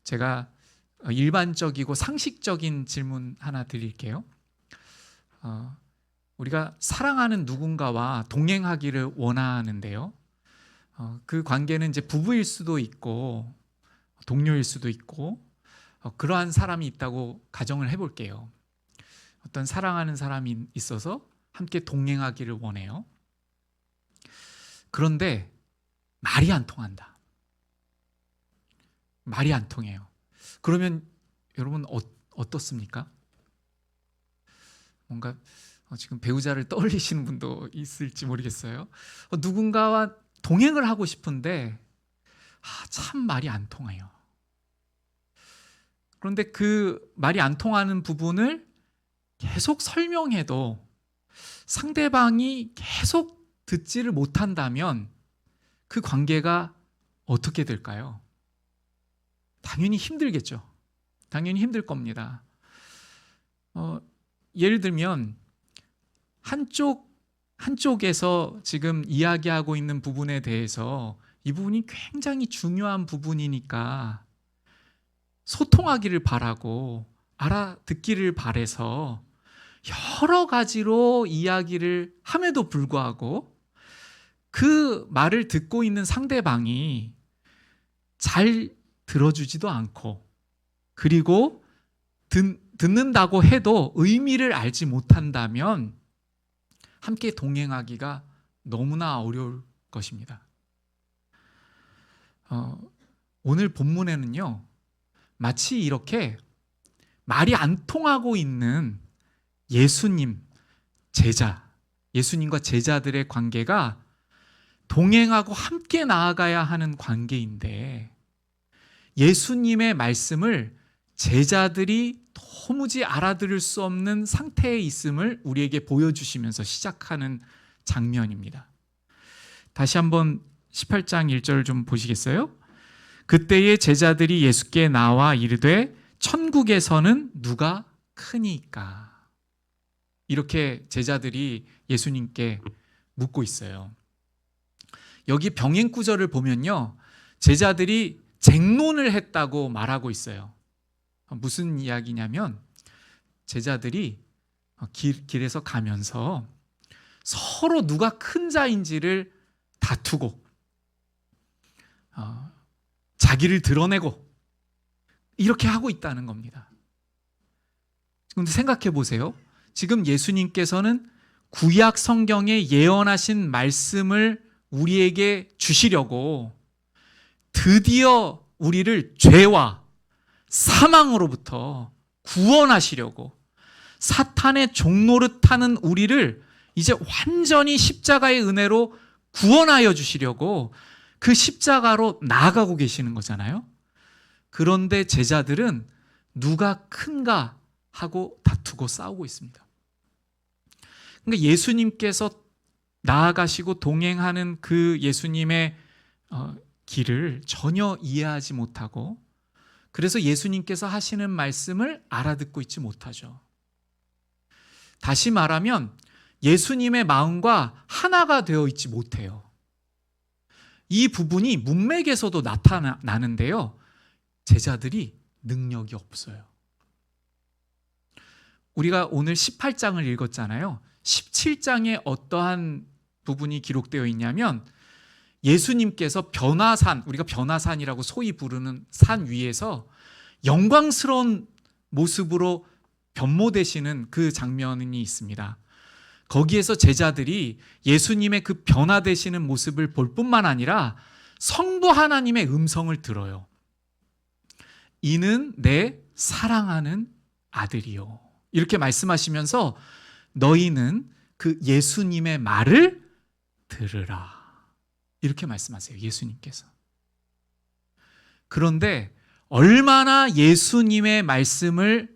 제가 일반적이고 상식적인 질문 하나 드릴게요. 우리가 사랑하는 누군가와 동행하기를 원하는데요. 그 관계는 이제 부부일 수도 있고 동료일 수도 있고 그러한 사람이 있다고 가정을 해볼게요. 어떤 사랑하는 사람이 있어서 함께 동행하기를 원해요. 그런데 말이 안 통한다. 말이 안 통해요. 그러면 여러분 어떻습니까? 뭔가 지금 배우자를 떠올리시는 분도 있을지 모르겠어요. 누군가와 동행을 하고 싶은데 참 말이 안 통해요. 그런데 그 말이 안 통하는 부분을 계속 설명해도 상대방이 계속 듣지를 못한다면 그 관계가 어떻게 될까요? 당연히 힘들겠죠. 당연히 힘들 겁니다. 예를 들면 한쪽에서 지금 이야기하고 있는 부분에 대해서 이 부분이 굉장히 중요한 부분이니까 소통하기를 바라고 알아듣기를 바라서 여러 가지로 이야기를 함에도 불구하고 그 말을 듣고 있는 상대방이 잘 들어주지도 않고, 그리고 듣는다고 해도 의미를 알지 못한다면 함께 동행하기가 너무나 어려울 것입니다. 오늘 본문에는요, 마치 이렇게 말이 안 통하고 있는 예수님과 제자들의 관계가 동행하고 함께 나아가야 하는 관계인데, 예수님의 말씀을 제자들이 도무지 알아들을 수 없는 상태에 있음을 우리에게 보여주시면서 시작하는 장면입니다. 다시 한번 18장 1절 좀 보시겠어요? 그때의 제자들이 예수께 나와 이르되 천국에서는 누가 크니까? 이렇게 제자들이 예수님께 묻고 있어요. 여기 병행 구절을 보면요, 제자들이 쟁론을 했다고 말하고 있어요. 무슨 이야기냐면 제자들이 길에서 가면서 서로 누가 큰 자인지를 다투고 자기를 드러내고 이렇게 하고 있다는 겁니다. 근데 생각해 보세요. 지금 예수님께서는 구약 성경에 예언하신 말씀을 우리에게 주시려고 드디어 우리를 죄와 사망으로부터 구원하시려고 사탄의 종노릇하는 우리를 이제 완전히 십자가의 은혜로 구원하여 주시려고 그 십자가로 나아가고 계시는 거잖아요. 그런데 제자들은 누가 큰가 하고 다투고 싸우고 있습니다. 그러니까 예수님께서 나아가시고 동행하는 그 예수님의 길을 전혀 이해하지 못하고, 그래서 예수님께서 하시는 말씀을 알아듣고 있지 못하죠. 다시 말하면 예수님의 마음과 하나가 되어 있지 못해요. 이 부분이 문맥에서도 나타나는데요, 제자들이 능력이 없어요. 우리가 오늘 18장을 읽었잖아요. 17장에 어떠한 부분이 기록되어 있냐면 예수님께서 변화산, 우리가 변화산이라고 소위 부르는 산 위에서 영광스러운 모습으로 변모되시는 그 장면이 있습니다. 거기에서 제자들이 예수님의 그 변화되시는 모습을 볼 뿐만 아니라 성부 하나님의 음성을 들어요. 이는 내 사랑하는 아들이요, 이렇게 말씀하시면서 너희는 그 예수님의 말을 들으라, 이렇게 말씀하세요, 예수님께서. 그런데 얼마나 예수님의 말씀을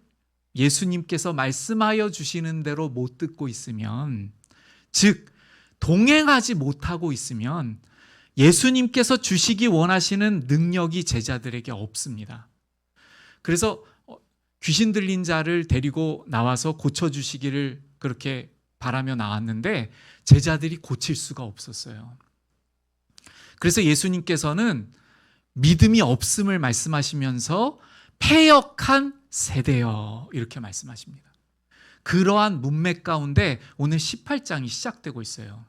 예수님께서 말씀하여 주시는 대로 못 듣고 있으면, 즉 동행하지 못하고 있으면 예수님께서 주시기 원하시는 능력이 제자들에게 없습니다. 그래서 귀신 들린 자를 데리고 나와서 고쳐주시기를 그렇게 바라며 나왔는데 제자들이 고칠 수가 없었어요. 그래서 예수님께서는 믿음이 없음을 말씀하시면서 패역한 세대여 이렇게 말씀하십니다. 그러한 문맥 가운데 오늘 18장이 시작되고 있어요.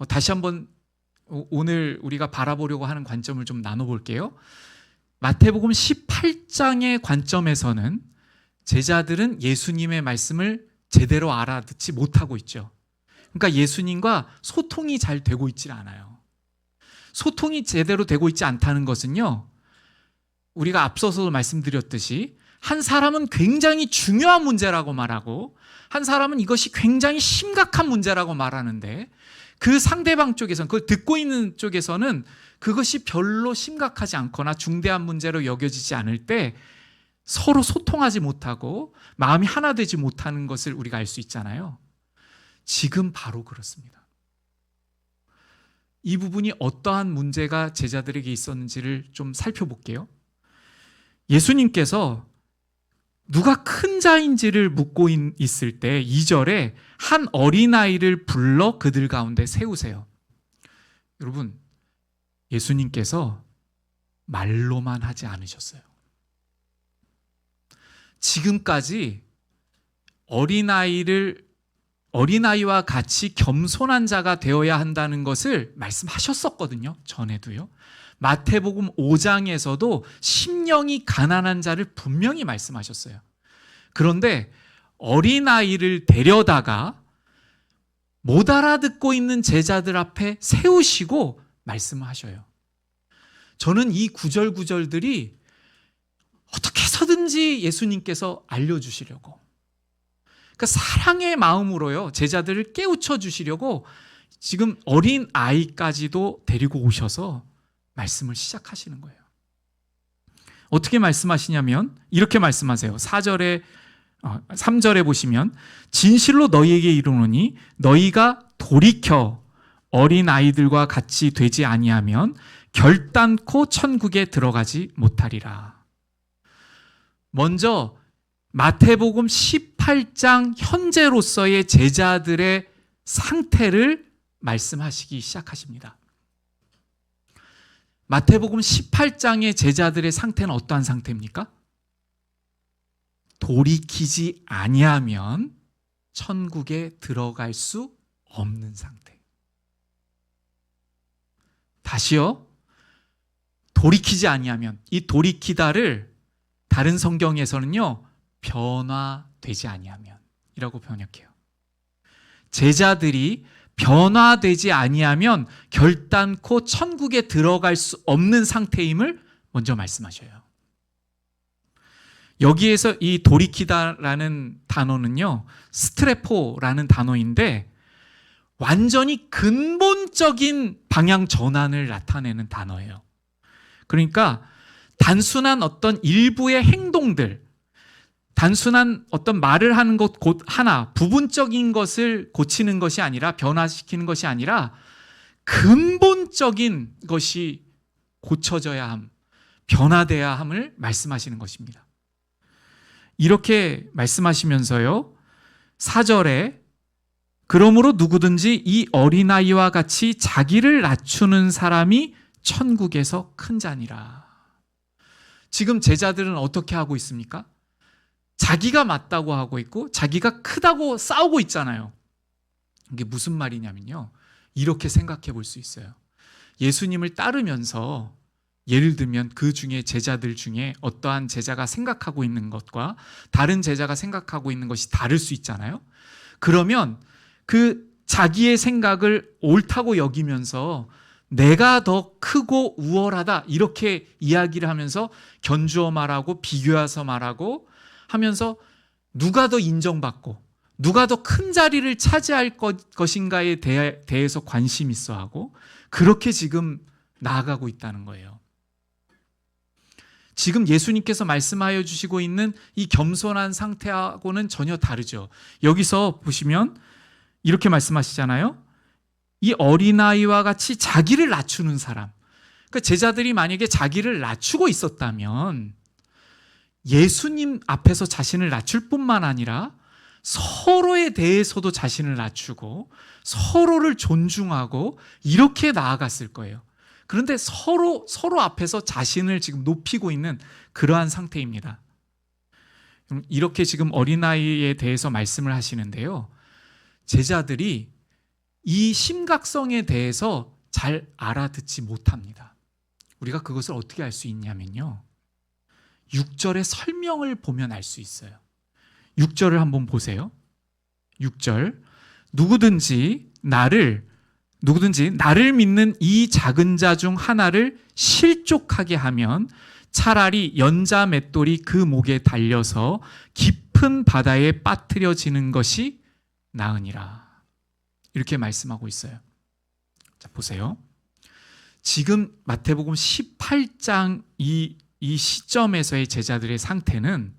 다시 한번 오늘 우리가 바라보려고 하는 관점을 좀 나눠볼게요. 마태복음 18장의 관점에서는 제자들은 예수님의 말씀을 제대로 알아듣지 못하고 있죠. 그러니까 예수님과 소통이 잘 되고 있지 않아요. 소통이 제대로 되고 있지 않다는 것은요, 우리가 앞서서 말씀드렸듯이 한 사람은 굉장히 중요한 문제라고 말하고 한 사람은 이것이 굉장히 심각한 문제라고 말하는데 그 상대방 쪽에서는, 그걸 듣고 있는 쪽에서는 그것이 별로 심각하지 않거나 중대한 문제로 여겨지지 않을 때 서로 소통하지 못하고 마음이 하나 되지 못하는 것을 우리가 알 수 있잖아요. 지금 바로 그렇습니다. 이 부분이 어떠한 문제가 제자들에게 있었는지를 좀 살펴볼게요. 예수님께서 누가 큰 자인지를 묻고 있을 때 2절에 한 어린아이를 불러 그들 가운데 세우세요. 여러분, 예수님께서 말로만 하지 않으셨어요. 지금까지 어린아이와 같이 겸손한 자가 되어야 한다는 것을 말씀하셨었거든요. 전에도요. 마태복음 5장에서도 심령이 가난한 자를 분명히 말씀하셨어요. 그런데 어린아이를 데려다가 못 알아듣고 있는 제자들 앞에 세우시고 말씀을 하셔요. 저는 이 구절들이 어떻게 해서든지 예수님께서 알려주시려고, 그러니까 사랑의 마음으로요, 제자들을 깨우쳐 주시려고 지금 어린 아이까지도 데리고 오셔서 말씀을 시작하시는 거예요. 어떻게 말씀하시냐면 이렇게 말씀하세요. 3절에 보시면 진실로 너희에게 이르노니 너희가 돌이켜 어린 아이들과 같이 되지 아니하면 결단코 천국에 들어가지 못하리라. 먼저 마태복음 18장 현재로서의 제자들의 상태를 말씀하시기 시작하십니다. 마태복음 18장의 제자들의 상태는 어떠한 상태입니까? 돌이키지 아니하면 천국에 들어갈 수 없는 상태. 다시요. 돌이키지 아니하면, 이 돌이키다를 다른 성경에서는요, 변화되지 아니하면 이라고 번역해요. 제자들이 변화되지 아니하면 결단코 천국에 들어갈 수 없는 상태임을 먼저 말씀하셔요. 여기에서 이 돌이키다라는 단어는요, 스트레포라는 단어인데 완전히 근본적인 방향 전환을 나타내는 단어예요. 그러니까 단순한 어떤 일부의 행동들, 단순한 어떤 말을 하는 것 곧 하나, 부분적인 것을 고치는 것이 아니라, 변화시키는 것이 아니라 근본적인 것이 고쳐져야 함, 변화돼야 함을 말씀하시는 것입니다. 이렇게 말씀하시면서요, 4절에 그러므로 누구든지 이 어린아이와 같이 자기를 낮추는 사람이 천국에서 큰 자니라. 지금 제자들은 어떻게 하고 있습니까? 자기가 맞다고 하고 있고 자기가 크다고 싸우고 있잖아요. 이게 무슨 말이냐면요, 이렇게 생각해 볼 수 있어요. 예수님을 따르면서 예를 들면 그 중에 제자들 중에 어떠한 제자가 생각하고 있는 것과 다른 제자가 생각하고 있는 것이 다를 수 있잖아요. 그러면 그 자기의 생각을 옳다고 여기면서 내가 더 크고 우월하다 이렇게 이야기를 하면서 견주어 말하고 비교해서 말하고 하면서 누가 더 인정받고 누가 더 큰 자리를 차지할 것인가에 대해서 관심 있어 하고 그렇게 지금 나아가고 있다는 거예요. 지금 예수님께서 말씀하여 주시고 있는 이 겸손한 상태하고는 전혀 다르죠. 여기서 보시면 이렇게 말씀하시잖아요. 이 어린아이와 같이 자기를 낮추는 사람. 그러니까 제자들이 만약에 자기를 낮추고 있었다면 예수님 앞에서 자신을 낮출 뿐만 아니라 서로에 대해서도 자신을 낮추고 서로를 존중하고 이렇게 나아갔을 거예요. 그런데 서로 앞에서 자신을 지금 높이고 있는 그러한 상태입니다. 이렇게 지금 어린아이에 대해서 말씀을 하시는데요. 제자들이 이 심각성에 대해서 잘 알아듣지 못합니다. 우리가 그것을 어떻게 알 수 있냐면요. 6절의 설명을 보면 알 수 있어요. 6절을 한번 보세요. 6절. 누구든지 나를 믿는 이 작은 자 중 하나를 실족하게 하면 차라리 연자 맷돌이 그 목에 달려서 깊은 바다에 빠뜨려지는 것이 나으니라. 이렇게 말씀하고 있어요. 자, 보세요. 지금 마태복음 18장 이 시점에서의 제자들의 상태는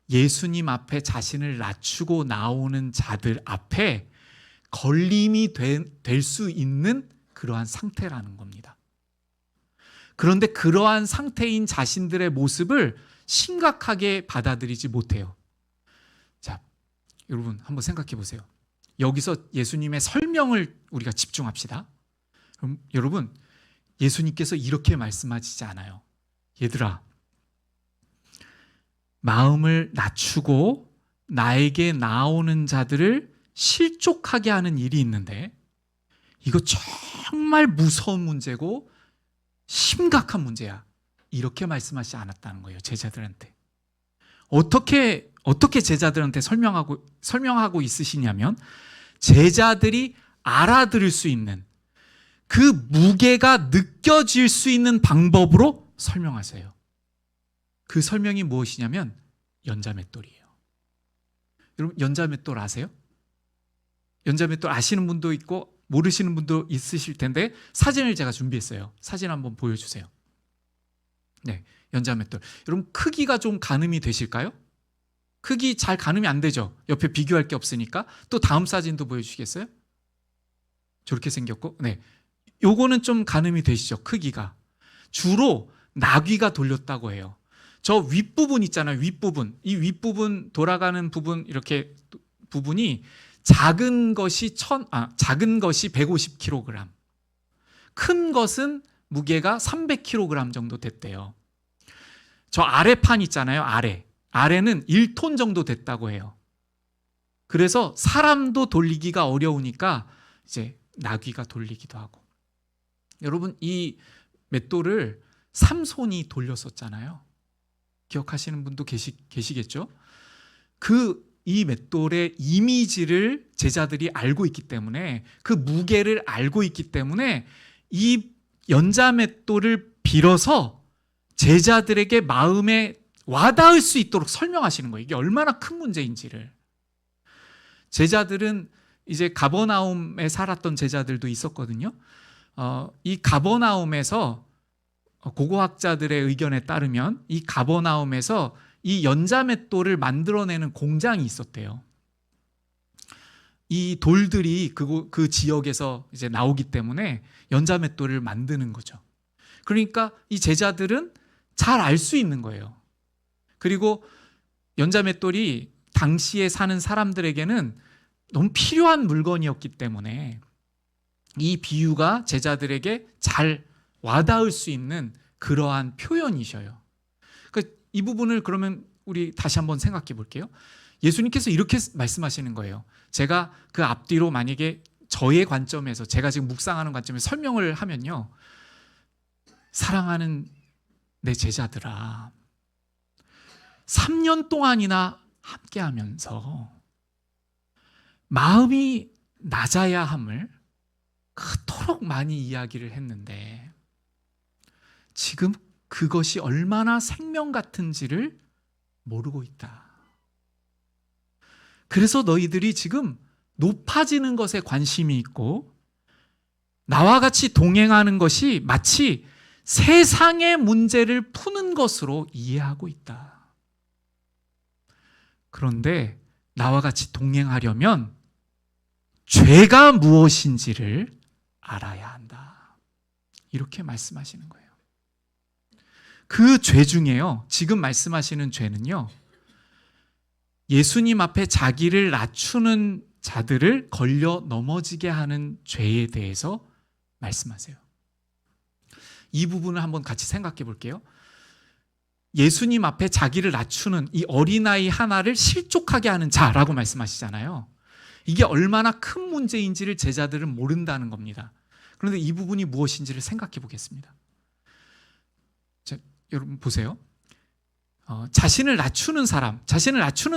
예수님 앞에 자신을 낮추고 나오는 자들 앞에 걸림이 될 수 있는 그러한 상태라는 겁니다. 그런데 그러한 상태인 자신들의 모습을 심각하게 받아들이지 못해요. 자, 여러분 한번 생각해 보세요. 여기서 예수님의 설명을 우리가 집중합시다. 그럼 여러분, 예수님께서 이렇게 말씀하시지 않아요. 얘들아, 마음을 낮추고 나에게 나오는 자들을 실족하게 하는 일이 있는데 이거 정말 무서운 문제고 심각한 문제야. 이렇게 말씀하시지 않았다는 거예요. 제자들한테. 어떻게 제자들한테 설명하고 있으시냐면 제자들이 알아들을 수 있는 그 무게가 느껴질 수 있는 방법으로 설명하세요. 그 설명이 무엇이냐면 연자맷돌이에요. 여러분, 연자맷돌 아세요? 연자맷돌 아시는 분도 있고 모르시는 분도 있으실 텐데 사진을 제가 준비했어요. 사진 한번 보여주세요. 네, 연자맷돌. 여러분, 크기가 좀 가늠이 되실까요? 크기 잘 가늠이 안 되죠. 옆에 비교할 게 없으니까. 또 다음 사진도 보여주시겠어요? 저렇게 생겼고, 네, 요거는 좀 가늠이 되시죠. 크기가. 주로 나귀가 돌렸다고 해요. 저 윗부분 있잖아요. 윗부분. 이 윗부분 돌아가는 부분, 이렇게 부분이 작은 것이 150kg, 큰 것은 무게가 300kg 정도 됐대요. 저 아래판 있잖아요. 아래는 1톤 정도 됐다고 해요. 그래서 사람도 돌리기가 어려우니까 이제 나귀가 돌리기도 하고. 여러분, 이 맷돌을 삼손이 돌렸었잖아요. 기억하시는 분도 계시겠죠? 이 맷돌의 이미지를 제자들이 알고 있기 때문에, 그 무게를 알고 있기 때문에 이 연자 맷돌을 빌어서 제자들에게 마음에 와닿을 수 있도록 설명하시는 거예요. 이게 얼마나 큰 문제인지를. 제자들은 이제 가버나움에 살았던 제자들도 있었거든요. 이 가버나움에서 고고학자들의 의견에 따르면 이 가버나움에서 이 연자맷돌을 만들어내는 공장이 있었대요. 이 돌들이 그 지역에서 이제 나오기 때문에 연자맷돌을 만드는 거죠. 그러니까 이 제자들은 잘 알 수 있는 거예요. 그리고 연자맷돌이 당시에 사는 사람들에게는 너무 필요한 물건이었기 때문에 이 비유가 제자들에게 잘 와닿을 수 있는 그러한 표현이셔요. 그러니까 이 부분을 그러면 우리 다시 한번 생각해 볼게요. 예수님께서 이렇게 말씀하시는 거예요. 제가 그 앞뒤로 만약에 저의 관점에서, 제가 지금 묵상하는 관점에서 설명을 하면요, 사랑하는 내 제자들아, 3년 동안이나 함께 하면서 마음이 낮아야 함을 그토록 많이 이야기를 했는데 지금 그것이 얼마나 생명 같은지를 모르고 있다. 그래서 너희들이 지금 높아지는 것에 관심이 있고 나와 같이 동행하는 것이 마치 세상의 문제를 푸는 것으로 이해하고 있다. 그런데 나와 같이 동행하려면 죄가 무엇인지를 알아야 한다. 이렇게 말씀하시는 거예요. 그 죄 중에요, 지금 말씀하시는 죄는요, 예수님 앞에 자기를 낮추는 자들을 걸려 넘어지게 하는 죄에 대해서 말씀하세요. 이 부분을 한번 같이 생각해 볼게요. 예수님 앞에 자기를 낮추는 이 어린아이 하나를 실족하게 하는 자라고 말씀하시잖아요. 이게 얼마나 큰 문제인지를 제자들은 모른다는 겁니다. 그런데 이 부분이 무엇인지를 생각해 보겠습니다. 자, 여러분 보세요. 자신을 낮추는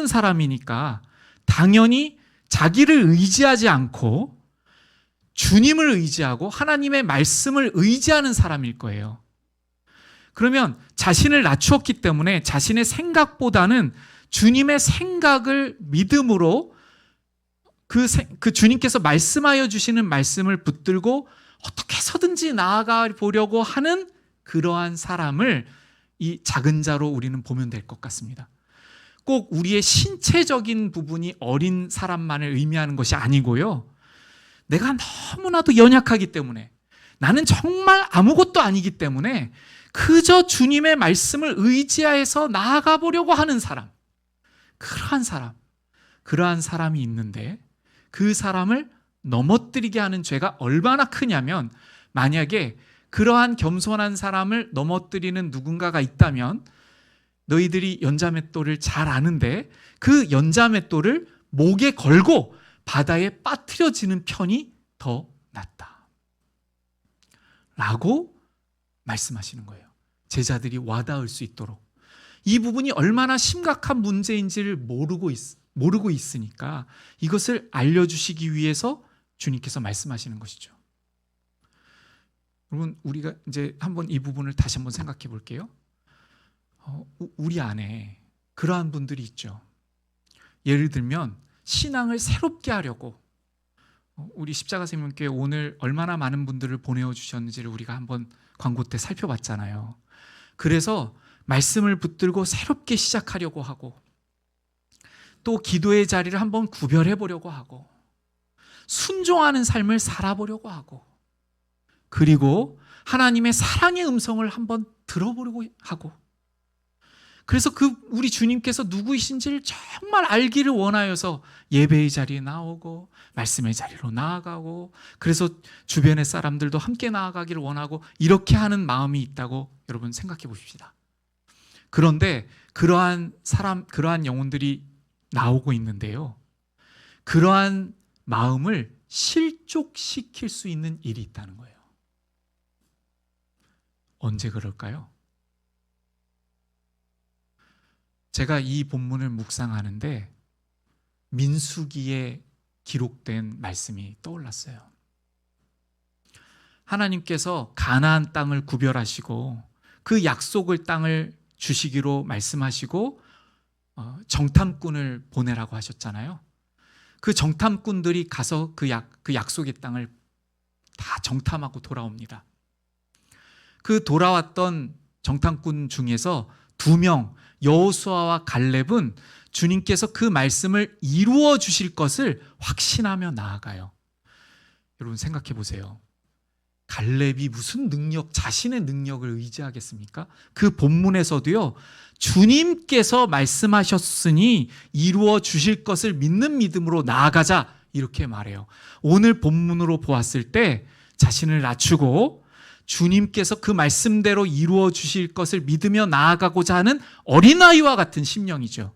사람이니까 당연히 자기를 의지하지 않고 주님을 의지하고 하나님의 말씀을 의지하는 사람일 거예요. 그러면 자신을 낮추었기 때문에 자신의 생각보다는 주님의 생각을 믿음으로 그 주님께서 말씀하여 주시는 말씀을 붙들고 어떻게 해서든지 나아가 보려고 하는 그러한 사람을 이 작은 자로 우리는 보면 될 것 같습니다. 꼭 우리의 신체적인 부분이 어린 사람만을 의미하는 것이 아니고요. 내가 너무나도 연약하기 때문에, 나는 정말 아무것도 아니기 때문에 그저 주님의 말씀을 의지해서 나아가 보려고 하는 사람, 그러한 사람이 있는데, 그 사람을 넘어뜨리게 하는 죄가 얼마나 크냐면, 만약에 그러한 겸손한 사람을 넘어뜨리는 누군가가 있다면 너희들이 연자맷돌을 잘 아는데 그 연자맷돌을 목에 걸고 바다에 빠뜨려지는 편이 더 낫다 라고 말씀하시는 거예요. 제자들이 와닿을 수 있도록. 이 부분이 얼마나 심각한 문제인지를 모르고 있으니까 이것을 알려주시기 위해서 주님께서 말씀하시는 것이죠. 여러분, 우리가 이제 한번 이 부분을 다시 한번 생각해 볼게요. 우리 안에 그러한 분들이 있죠. 예를 들면 신앙을 새롭게 하려고 우리 십자가 생명교회 오늘 얼마나 많은 분들을 보내어 주셨는지를 우리가 한번 광고 때 살펴봤잖아요. 그래서 말씀을 붙들고 새롭게 시작하려고 하고, 또 기도의 자리를 한번 구별해 보려고 하고, 순종하는 삶을 살아보려고 하고, 그리고 하나님의 사랑의 음성을 한번 들어보려고 하고, 그래서 우리 주님께서 누구이신지를 정말 알기를 원하여서 예배의 자리에 나오고 말씀의 자리로 나아가고, 그래서 주변의 사람들도 함께 나아가기를 원하고, 이렇게 하는 마음이 있다고 여러분 생각해 보십시다. 그런데 그러한 영혼들이 나오고 있는데요, 그러한 마음을 실족시킬 수 있는 일이 있다는 거예요. 언제 그럴까요? 제가 이 본문을 묵상하는데 민수기에 기록된 말씀이 떠올랐어요. 하나님께서 가나안 땅을 구별하시고 그 약속의 땅을 주시기로 말씀하시고 정탐꾼을 보내라고 하셨잖아요. 그 정탐꾼들이 가서 그 약속의 땅을 다 정탐하고 돌아옵니다. 그 돌아왔던 정탐꾼 중에서 2명, 여호수아와 갈렙은 주님께서 그 말씀을 이루어 주실 것을 확신하며 나아가요. 여러분 생각해 보세요. 갈렙이 무슨 자신의 능력을 의지하겠습니까? 그 본문에서도요, 주님께서 말씀하셨으니 이루어 주실 것을 믿는 믿음으로 나아가자, 이렇게 말해요. 오늘 본문으로 보았을 때 자신을 낮추고 주님께서 그 말씀대로 이루어 주실 것을 믿으며 나아가고자 하는 어린아이와 같은 심령이죠.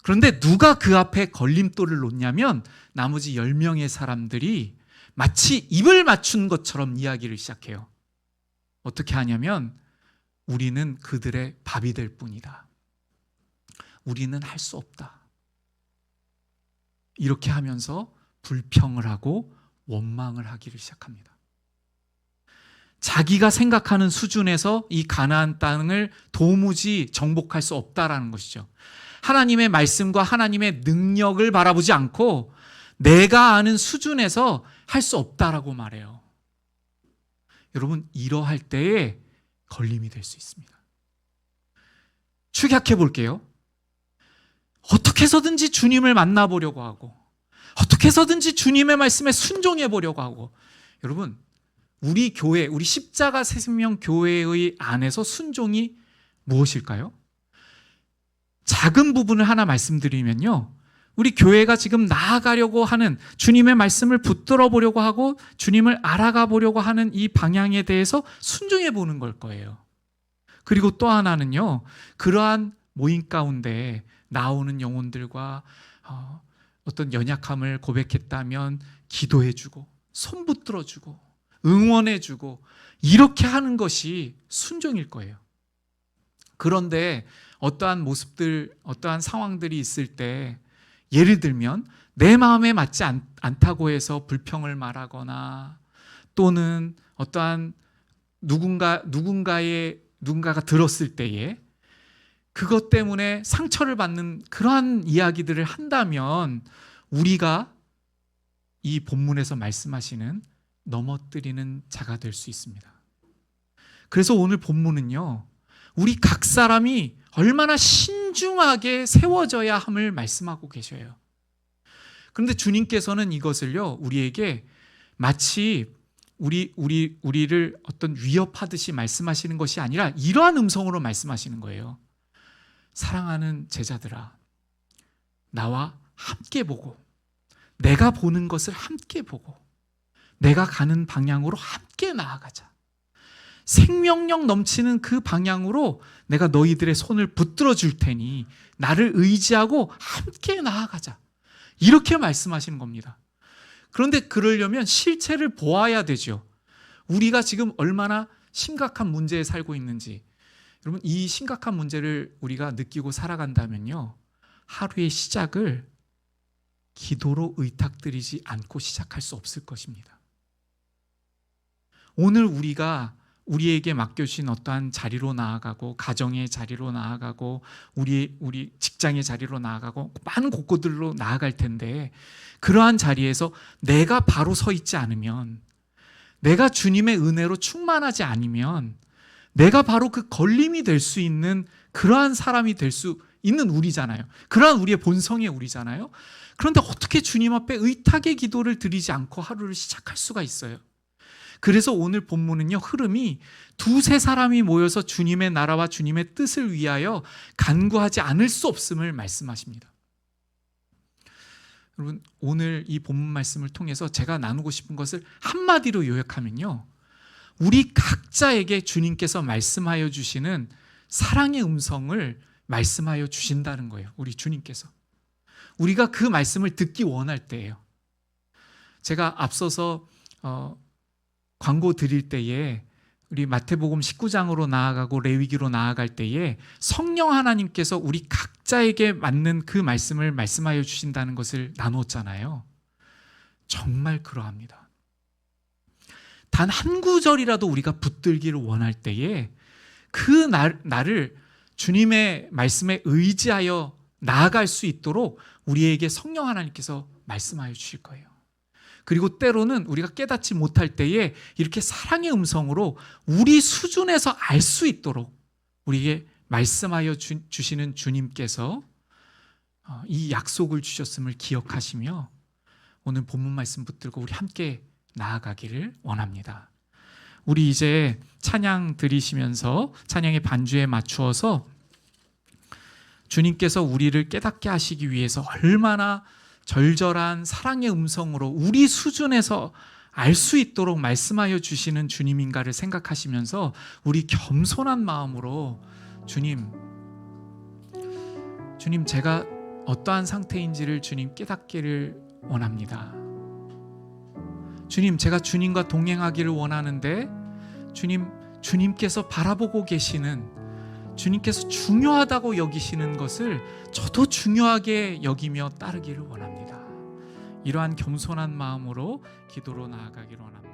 그런데 누가 그 앞에 걸림돌을 놓냐면 나머지 10명의 사람들이 마치 입을 맞춘 것처럼 이야기를 시작해요. 어떻게 하냐면, 우리는 그들의 밥이 될 뿐이다. 우리는 할 수 없다. 이렇게 하면서 불평을 하고 원망을 하기를 시작합니다. 자기가 생각하는 수준에서 이 가나안 땅을 도무지 정복할 수 없다라는 것이죠. 하나님의 말씀과 하나님의 능력을 바라보지 않고 내가 아는 수준에서 할 수 없다라고 말해요. 여러분, 이러할 때에 걸림이 될 수 있습니다. 축약해 볼게요. 어떻게 해서든지 주님을 만나보려고 하고, 어떻게 해서든지 주님의 말씀에 순종해 보려고 하고, 여러분, 우리 교회, 우리 십자가 생명 교회의 안에서 순종이 무엇일까요? 작은 부분을 하나 말씀드리면요, 우리 교회가 지금 나아가려고 하는, 주님의 말씀을 붙들어 보려고 하고 주님을 알아가 보려고 하는 이 방향에 대해서 순종해 보는 걸 거예요. 그리고 또 하나는요, 그러한 모임 가운데 나오는 영혼들과 어떤 연약함을 고백했다면 기도해주고 손 붙들어주고 응원해주고 이렇게 하는 것이 순종일 거예요. 그런데 어떠한 모습들, 어떠한 상황들이 있을 때, 예를 들면 내 마음에 맞지 않다고 해서 불평을 말하거나, 또는 어떠한 누군가가 들었을 때에 그것 때문에 상처를 받는 그러한 이야기들을 한다면, 우리가 이 본문에서 말씀하시는 넘어뜨리는 자가 될 수 있습니다. 그래서 오늘 본문은요, 우리 각 사람이 얼마나 신중하게 세워져야 함을 말씀하고 계셔요. 그런데 주님께서는 이것을요, 우리에게 마치 우리를 어떤 위협하듯이 말씀하시는 것이 아니라 이러한 음성으로 말씀하시는 거예요. 사랑하는 제자들아, 나와 함께 보고, 내가 보는 것을 함께 보고, 내가 가는 방향으로 함께 나아가자. 생명력 넘치는 그 방향으로 내가 너희들의 손을 붙들어 줄 테니 나를 의지하고 함께 나아가자. 이렇게 말씀하시는 겁니다. 그런데 그러려면 실체를 보아야 되죠. 우리가 지금 얼마나 심각한 문제에 살고 있는지, 여러분, 이 심각한 문제를 우리가 느끼고 살아간다면요, 하루의 시작을 기도로 의탁드리지 않고 시작할 수 없을 것입니다. 오늘 우리에게 맡겨주신 어떠한 자리로 나아가고, 가정의 자리로 나아가고, 우리 직장의 자리로 나아가고, 많은 곳곳들로 나아갈 텐데, 그러한 자리에서 내가 바로 서 있지 않으면, 내가 주님의 은혜로 충만하지 않으면, 내가 바로 그 걸림이 될 수 있는 그러한 사람이 될 수 있는 우리잖아요. 그러한 우리의 본성의 우리잖아요. 그런데 어떻게 주님 앞에 의탁의 기도를 드리지 않고 하루를 시작할 수가 있어요? 그래서 오늘 본문은요, 흐름이 두세 사람이 모여서 주님의 나라와 주님의 뜻을 위하여 간구하지 않을 수 없음을 말씀하십니다. 여러분, 오늘 이 본문 말씀을 통해서 제가 나누고 싶은 것을 한마디로 요약하면요, 우리 각자에게 주님께서 말씀하여 주시는 사랑의 음성을 말씀하여 주신다는 거예요. 우리 주님께서. 우리가 그 말씀을 듣기 원할 때예요. 제가 앞서서 광고 드릴 때에 우리 마태복음 19장으로 나아가고 레위기로 나아갈 때에 성령 하나님께서 우리 각자에게 맞는 그 말씀을 말씀하여 주신다는 것을 나눴잖아요. 정말 그러합니다. 단 한 구절이라도 우리가 붙들기를 원할 때에 그 나를 주님의 말씀에 의지하여 나아갈 수 있도록 우리에게 성령 하나님께서 말씀하여 주실 거예요. 그리고 때로는 우리가 깨닫지 못할 때에 이렇게 사랑의 음성으로 우리 수준에서 알 수 있도록 우리에게 말씀하여 주시는 주님께서 이 약속을 주셨음을 기억하시며 오늘 본문 말씀 붙들고 우리 함께 나아가기를 원합니다. 우리 이제 찬양 드리시면서 찬양의 반주에 맞추어서 주님께서 우리를 깨닫게 하시기 위해서 얼마나 절절한 사랑의 음성으로 우리 수준에서 알 수 있도록 말씀하여 주시는 주님인가를 생각하시면서 우리 겸손한 마음으로 주님, 제가 어떠한 상태인지를 주님 깨닫기를 원합니다. 주님, 제가 주님과 동행하기를 원하는데 주님께서 바라보고 계시는, 주님께서 중요하다고 여기시는 것을 저도 중요하게 여기며 따르기를 원합니다. 이러한 겸손한 마음으로 기도로 나아가기를 원합니다.